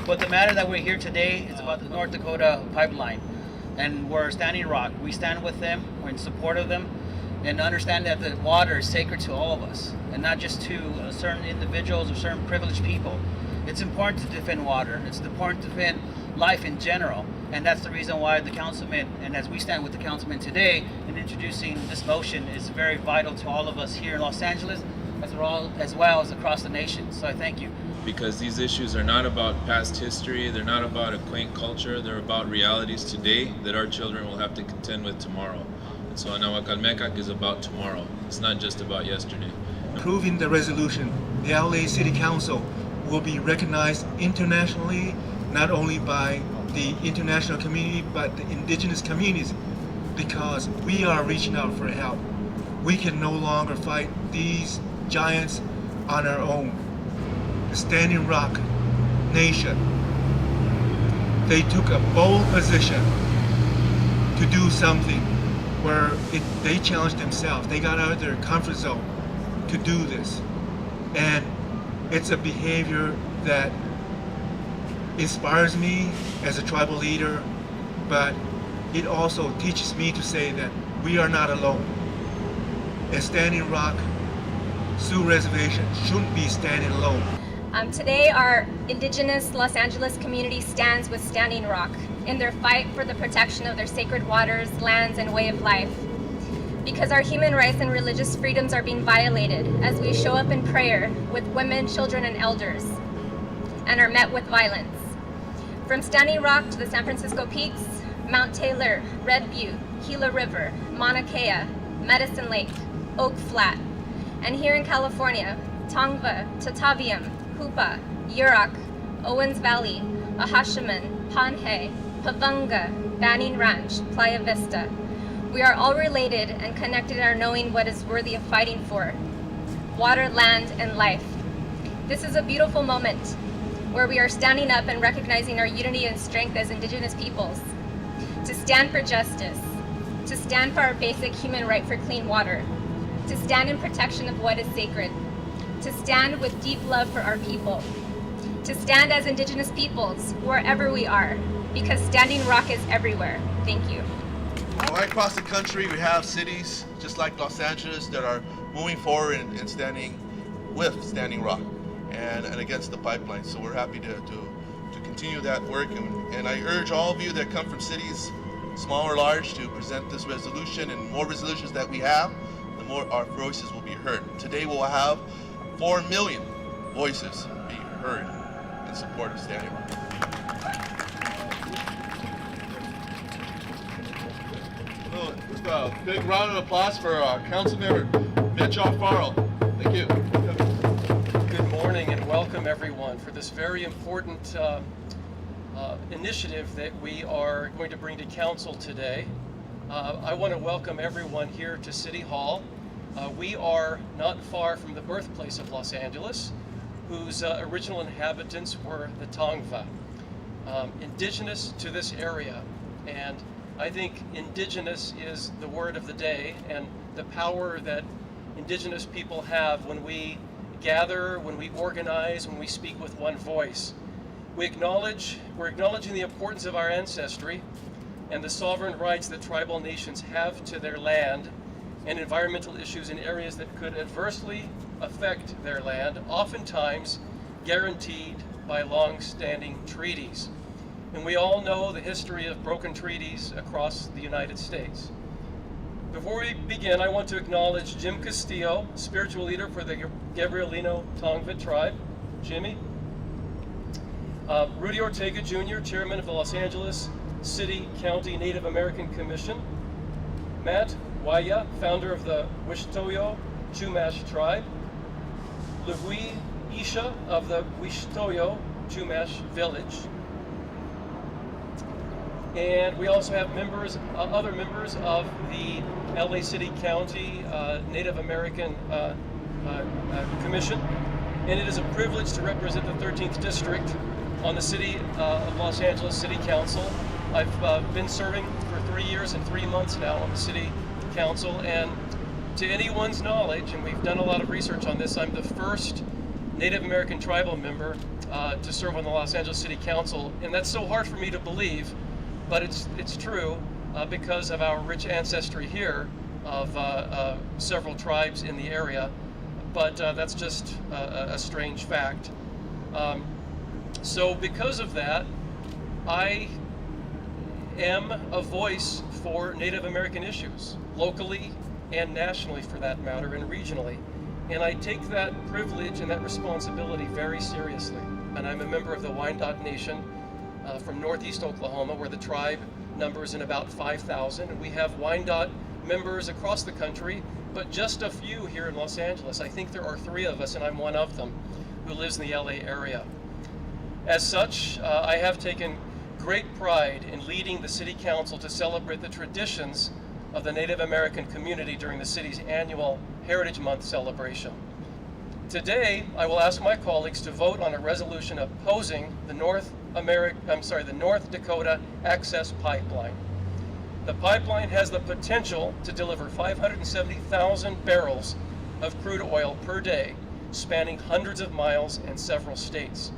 But the matter that we're here today is about the North Dakota Pipeline. And we're Standing Rock. We stand with them, we're in support of them, and understand that the water is sacred to all of us, and not just to certain individuals or certain privileged people. It's important to defend water. It's important to defend life in general. And that's the reason why the councilman, and as we stand with the councilman today in introducing this motion, is very vital to all of us here in Los Angeles, as well as across the nation. So I thank you. Because these issues are not about past history, they're not about a quaint culture, they're about realities today that our children will have to contend with tomorrow. And so Anahuacalmecac is about tomorrow. It's not just about yesterday. Approving the resolution, the LA City Council will be recognized internationally, not only by the international community, but the indigenous communities, because we are reaching out for help. We can no longer fight these giants on our own. The Standing Rock Nation, they took a bold position to do something where they challenged themselves. They got out of their comfort zone to do this. And it's a behavior that inspires me as a tribal leader, but it also teaches me to say that we are not alone. And Standing Rock Sioux Reservation shouldn't be standing alone. Today, our Indigenous Los Angeles community stands with Standing Rock in their fight for the protection of their sacred waters, lands, and way of life. Because our human rights and religious freedoms are being violated as we show up in prayer with women, children, and elders, and are met with violence. From Standing Rock to the San Francisco Peaks, Mount Taylor, Red Butte, Gila River, Mauna Kea, Medicine Lake, Oak Flat, and here in California, Tongva, Tataviam, Hoopa, Yurok, Owens Valley, Ahashiman, Panhe, Pavunga, Banning Ranch, Playa Vista. We are all related and connected in our knowing what is worthy of fighting for: water, land, and life. This is a beautiful moment where we are standing up and recognizing our unity and strength as Indigenous peoples, to stand for justice, to stand for our basic human right for clean water, to stand in protection of what is sacred, to stand with deep love for our people, to stand as Indigenous peoples wherever we are, because Standing Rock is everywhere. Thank you. Right across the country, we have cities just like Los Angeles that are moving forward and standing with Standing Rock and against the pipeline. So we're happy to continue that work, and I urge all of you that come from cities, small or large, to present this resolution. And more resolutions that we have, the more our voices will be heard. Today we'll have 4 million voices be heard in support of Standing Rock. Just a big round of applause for Councilmember Mitch Alfaro. Thank you. Good morning and welcome everyone for this very important initiative that we are going to bring to Council today. I want to welcome everyone here to City Hall. We are not far from the birthplace of Los Angeles, whose original inhabitants were the Tongva, indigenous to this area. And I think indigenous is the word of the day, and the power that indigenous people have when we gather, when we organize, when we speak with one voice. We're acknowledging the importance of our ancestry and the sovereign rights that tribal nations have to their land, and environmental issues in areas that could adversely affect their land, oftentimes guaranteed by long-standing treaties. And we all know the history of broken treaties across the United States. Before we begin, I want to acknowledge Jim Castillo, spiritual leader for the Gabrielino Tongva tribe. Jimmy. Rudy Ortega Jr., chairman of the Los Angeles City County Native American Commission. Matt Waya, founder of the Wishtoyo Chumash tribe. Louis Isha of the Wishtoyo Chumash village. And we also have other members of the LA City County Native American Commission. And it is a privilege to represent the 13th District on the City of Los Angeles City Council. I've been serving for 3 years and 3 months now on the City Council, and to anyone's knowledge, and we've done a lot of research on this, I'm the first Native American tribal member to serve on the Los Angeles City Council, and that's so hard for me to believe, but it's true because of our rich ancestry here of several tribes in the area, but that's just a strange fact. So because of that, I am a voice for Native American issues, locally and nationally for that matter, and regionally. And I take that privilege and that responsibility very seriously. And I'm a member of the Wyandot Nation from northeast Oklahoma, where the tribe numbers in about 5,000. And we have Wyandot members across the country, but just a few here in Los Angeles. I think there are 3 of us, and I'm one of them, who lives in the LA area. As such, I have taken great pride in leading the City Council to celebrate the traditions of the Native American community during the city's annual Heritage Month celebration. Today, I will ask my colleagues to vote on a resolution opposing the North Dakota Access Pipeline. The pipeline has the potential to deliver 570,000 barrels of crude oil per day, spanning hundreds of miles and several states.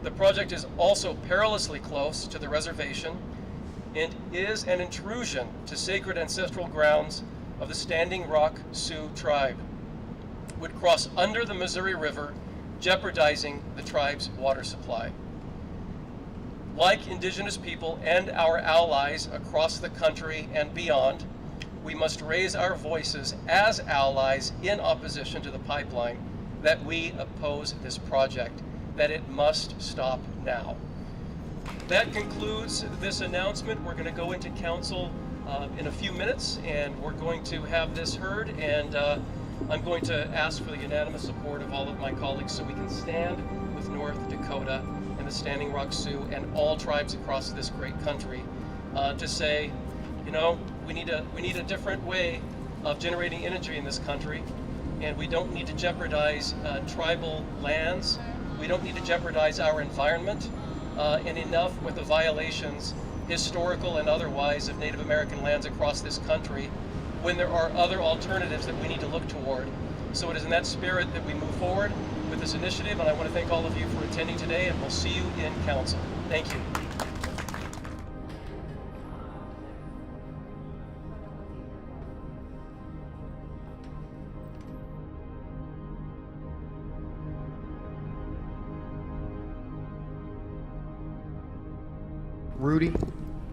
The project is also perilously close to the reservation and is an intrusion to sacred ancestral grounds of the Standing Rock Sioux Tribe. Would cross under the Missouri River, jeopardizing the tribe's water supply. Like Indigenous people and our allies across the country and beyond, we must raise our voices as allies in opposition to the pipeline that we oppose this project, that it must stop now. That concludes this announcement. We're going to go into council in a few minutes, and we're going to have this heard, and I'm going to ask for the unanimous support of all of my colleagues so we can stand with North Dakota and the Standing Rock Sioux and all tribes across this great country to say, you know, we need a different way of generating energy in this country, and we don't need to jeopardize tribal lands. We don't need to jeopardize our environment, and enough with the violations, historical and otherwise, of Native American lands across this country, when there are other alternatives that we need to look toward. So it is in that spirit that we move forward with this initiative, and I want to thank all of you for attending today, and we'll see you in council. Thank you.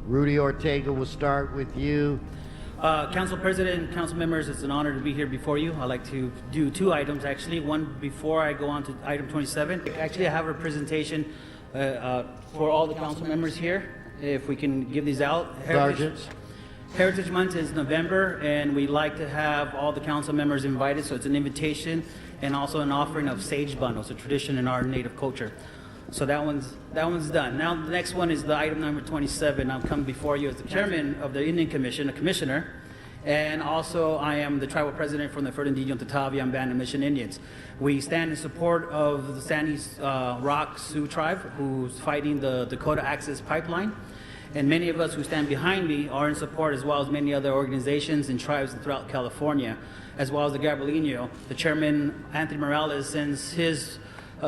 Rudy Ortega, will start with you. Council President, council members, it's an honor to be here before you. I'd like to do 2 items, actually. One before I go on to item 27. Actually, I have a presentation for all the council members here. If we can give these out. Heritage Month is November, and we like to have all the council members invited, so it's an invitation and also an offering of sage bundles, a tradition in our native culture. So that one's done. Now the next one is the item number 27. I'm coming before you as the chairman of the Indian Commission, a commissioner, and also I am the tribal president from the Ferdinand Tataviam Band of Mission Indians. We stand in support of the Standing Rock Sioux Tribe, who's fighting the Dakota Access Pipeline. And many of us who stand behind me are in support, as well as many other organizations and tribes throughout California, as well as the Gabrielino. The chairman, Anthony Morales, sends his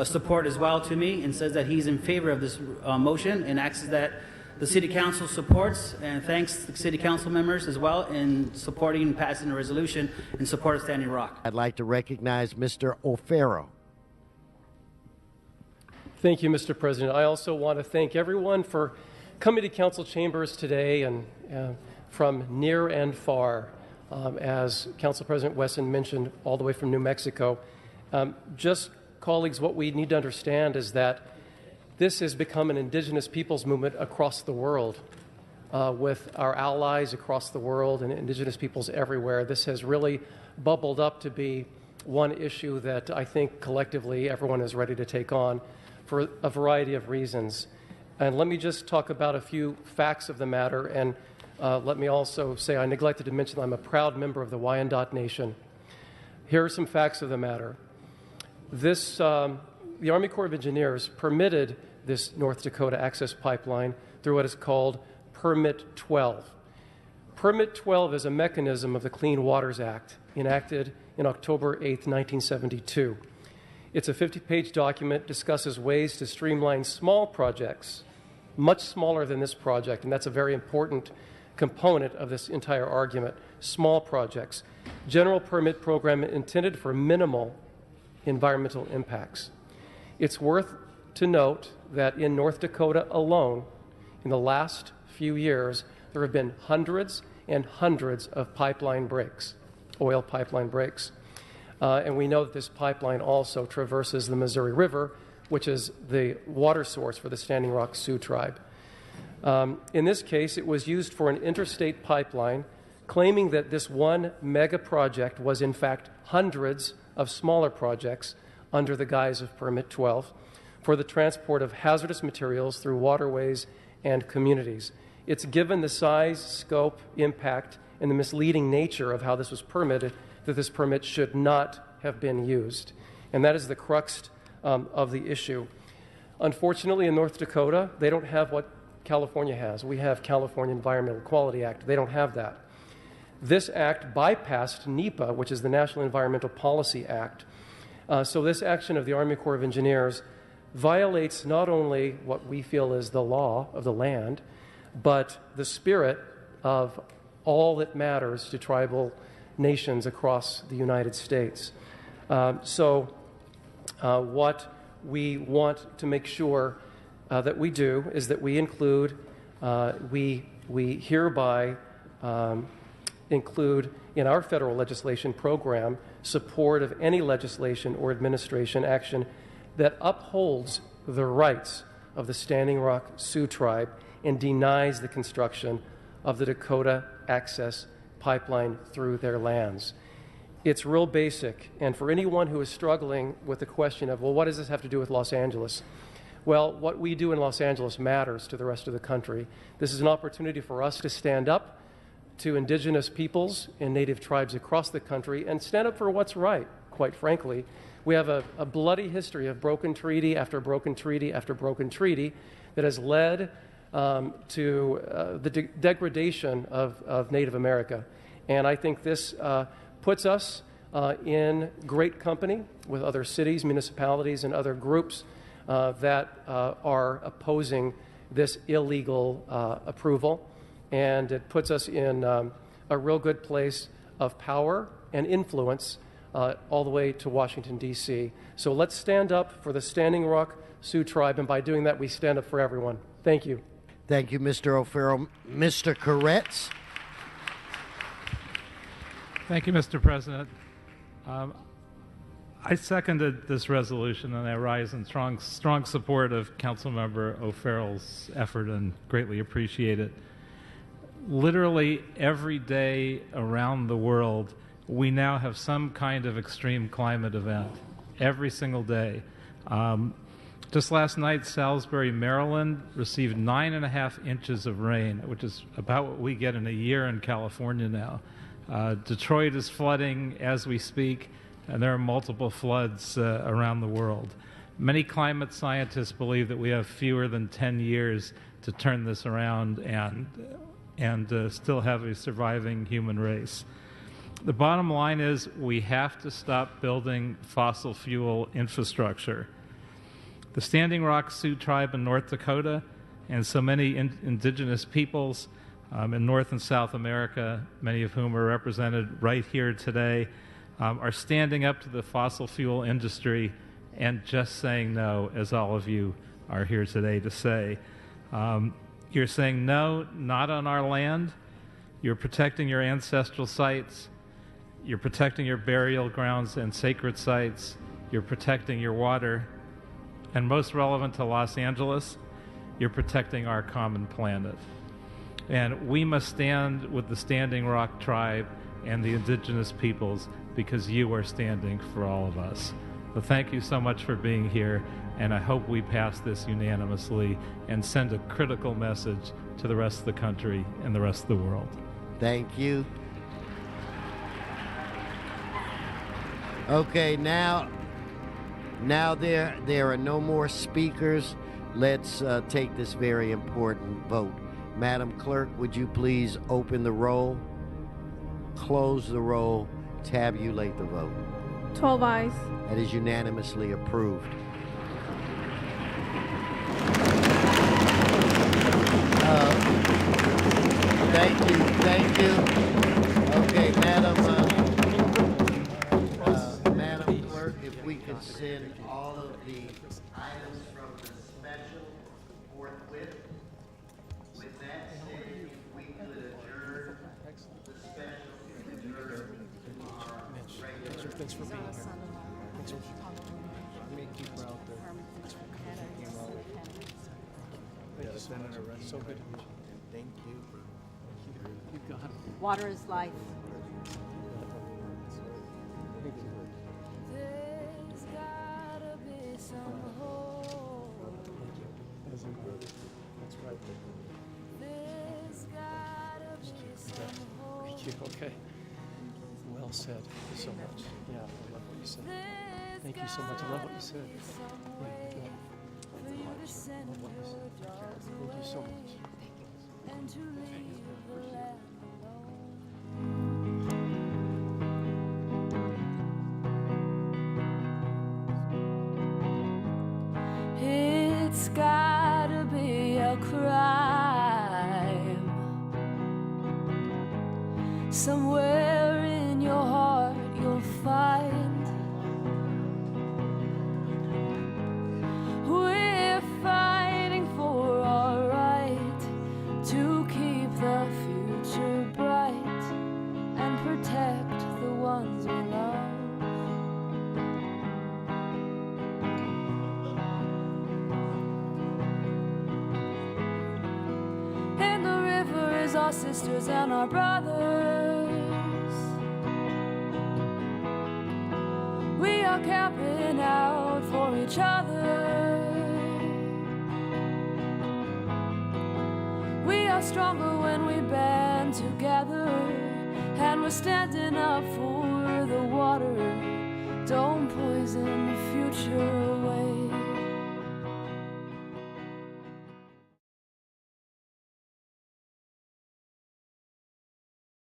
support as well to me and says that he's in favor of this motion, and asks that the City Council supports, and thanks the City Council members as well in supporting and passing a resolution in support of Standing Rock. I'd like to recognize Mr. O'Farrell. Thank you, Mr. President. I also want to thank everyone for coming to council chambers today, and from near and far, as Council President Wesson mentioned, all the way from New Mexico. Colleagues, what we need to understand is that this has become an Indigenous peoples movement across the world, with our allies across the world and Indigenous peoples everywhere. This has really bubbled up to be one issue that I think collectively everyone is ready to take on for a variety of reasons. And let me just talk about a few facts of the matter, and let me also say I neglected to mention I'm a proud member of the Wyandot Nation. Here are some facts of the matter. The Army Corps of Engineers permitted this North Dakota Access Pipeline through what is called Permit 12. Permit 12 is a mechanism of the Clean Waters Act enacted in October 8, 1972. It's a 50-page document, discusses ways to streamline small projects, much smaller than this project, and that's a very important component of this entire argument. Small projects. General permit program intended for minimal environmental impacts. It's worth to note that in North Dakota alone, in the last few years, there have been hundreds and hundreds of pipeline breaks, oil pipeline breaks. And we know that this pipeline also traverses the Missouri River, which is the water source for the Standing Rock Sioux Tribe. In this case, it was used for an interstate pipeline, claiming that this one mega project was in fact hundreds of smaller projects under the guise of Permit 12 for the transport of hazardous materials through waterways and communities. It's given the size, scope, impact, and the misleading nature of how this was permitted that this permit should not have been used. And that is the crux of the issue. Unfortunately, in North Dakota, they don't have what California has. We have California Environmental Quality Act. They don't have that. This act bypassed NEPA, which is the National Environmental Policy Act. So this action of the Army Corps of Engineers violates not only what we feel is the law of the land, but the spirit of all that matters to tribal nations across the United States. What we want to make sure that we do is that we include, we hereby include in our federal legislation program support of any legislation or administration action that upholds the rights of the Standing Rock Sioux Tribe and denies the construction of the Dakota Access Pipeline through their lands. It's real basic, and for anyone who is struggling with the question of, well, what does this have to do with Los Angeles? Well, what we do in Los Angeles matters to the rest of the country. This is an opportunity for us to stand up to Indigenous peoples and Native tribes across the country and stand up for what's right, quite frankly. We have a bloody history of broken treaty after broken treaty after broken treaty that has led to the degradation of Native America. And I think this puts us in great company with other cities, municipalities, and other groups that are opposing this illegal approval. And it puts us in a real good place of power and influence all the way to Washington, D.C. So let's stand up for the Standing Rock Sioux Tribe, and by doing that, we stand up for everyone. Thank you. Thank you, Mr. O'Farrell. Mr. Koretz. Thank you, Mr. President. I seconded this resolution, and I rise in strong support of Councilmember O'Farrell's effort and greatly appreciate it. Literally every day around the world, we now have some kind of extreme climate event. Every single day. Just last night, Salisbury, Maryland received 9.5 inches of rain, which is about what we get in a year in California now. Detroit is flooding as we speak, and there are multiple floods around the world. Many climate scientists believe that we have fewer than 10 years to turn this around and still have a surviving human race. The bottom line is we have to stop building fossil fuel infrastructure. The Standing Rock Sioux Tribe in North Dakota and so many indigenous peoples in North and South America, many of whom are represented right here today, are standing up to the fossil fuel industry and just saying no, as all of you are here today to say. You're saying no, not on our land. You're protecting your ancestral sites. You're protecting your burial grounds and sacred sites. You're protecting your water. And most relevant to Los Angeles, you're protecting our common planet. And we must stand with the Standing Rock Tribe and the indigenous peoples because you are standing for all of us. So thank you so much for being here, and I hope we pass this unanimously and send a critical message to the rest of the country and the rest of the world. Thank you. Okay, now there are no more speakers. Let's take this very important vote. Madam Clerk, would you please open the roll, close the roll, tabulate the vote? 12 ayes. That is unanimously approved. Thank you. Okay, Madam Clerk, if we could send all of the items from the special forthwith. With that said, if we could adjourn the special, adjourn our regular. Thanks for being here. Thanks for making you out there. Thanks for coming out. Thank you so much. So good to meet you. Thank you. You got it. Water is life. Thank you. There's gotta be some hope. As in brother. That's right. There's gotta be some hope. Thank you. Okay. Well said. Thank you so much. Yeah, I love what you said. Thank you so much. I love what you said. Yeah, good. For you to send your dogs Thank you so much. and to leave the land alone. It's gotta be a crime somewhere in your heart you'll find we're fighting for our right to keep the future bright and protect the ones we love. And the river is our sisters and our brothers. We are camping out for each other. We are stronger when we band together, and we're standing up for the water. Don't poison the future